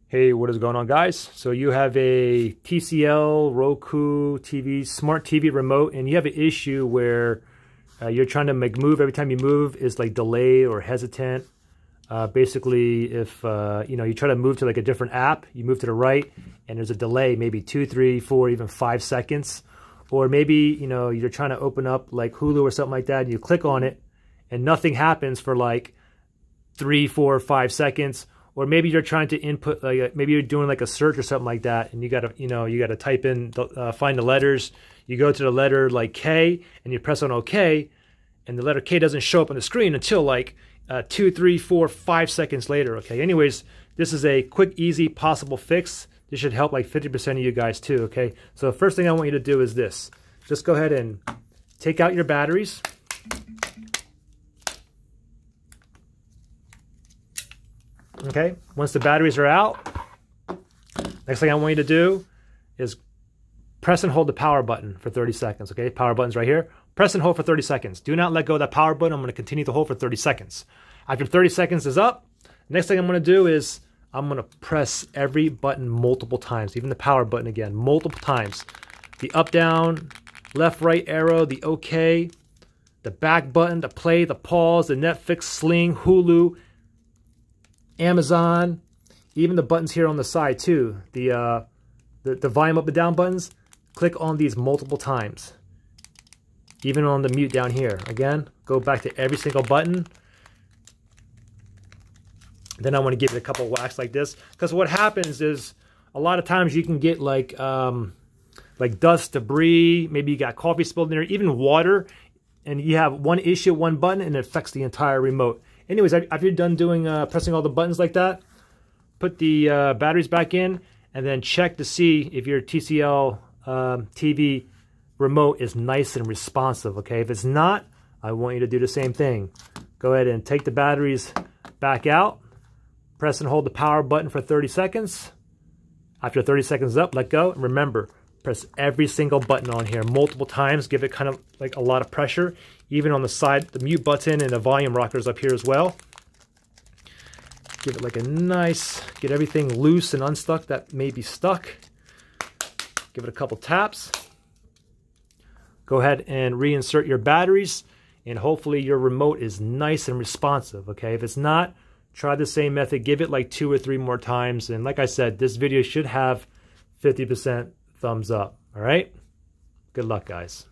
Hey, what is going on, guys? So you have a TCL Roku TV, smart TV remote, and you have an issue where you're trying to make move. Every time you move is like delayed or hesitant. Basically, if you try to move to like a different app, you move to the right and there's a delay, maybe 2, 3, 4, even 5 seconds. Or maybe you're trying to open up like Hulu or something like that, and you click on it and nothing happens for like 3, 4, 5 seconds. Or maybe you're trying to input, like maybe you're doing like a search or something like that, and you gotta type in, find the letters. You go to the letter like K, and you press on OK, and the letter K doesn't show up on the screen until like 2, 3, 4, 5 seconds later. Okay. Anyways, this is a quick, easy, possible fix. This should help like 50% of you guys too. Okay. So the first thing I want you to do is this. Just go ahead and take out your batteries. Okay, once the batteries are out, next thing I want you to do is press and hold the power button for 30 seconds, okay? Power button's right here. Press and hold for 30 seconds. Do not let go of that power button. I'm going to continue to hold for 30 seconds. After 30 seconds is up, next thing I'm going to do is I'm going to press every button multiple times, even the power button again, multiple times. The up, down, left, right arrow, the OK, the back button, the play, the pause, the Netflix, Sling, Hulu, Amazon, even the buttons here on the side too. The volume up and down buttons, click on these multiple times. Even on the mute down here. Again, go back to every single button. Then I want to give it a couple whacks like this, because what happens is a lot of times you can get like dust, debris, maybe you got coffee spilled in there, even water, and you have one issue, one button, and it affects the entire remote. Anyways, after you're done doing pressing all the buttons like that, put the batteries back in, and then check to see if your TCL TV remote is nice and responsive, okay? If it's not, I want you to do the same thing. Go ahead and take the batteries back out, press and hold the power button for 30 seconds. After 30 seconds is up, let go. And remember, press every single button on here multiple times. Give it kind of like a lot of pressure. Even on the side, the mute button and the volume rockers up here as well. Give it like a nice, get everything loose and unstuck that may be stuck. Give it a couple taps. Go ahead and reinsert your batteries, and hopefully your remote is nice and responsive, okay? If it's not, try the same method. Give it like 2 or 3 more times. And like I said, this video should have 50% thumbs up, all right? Good luck, guys.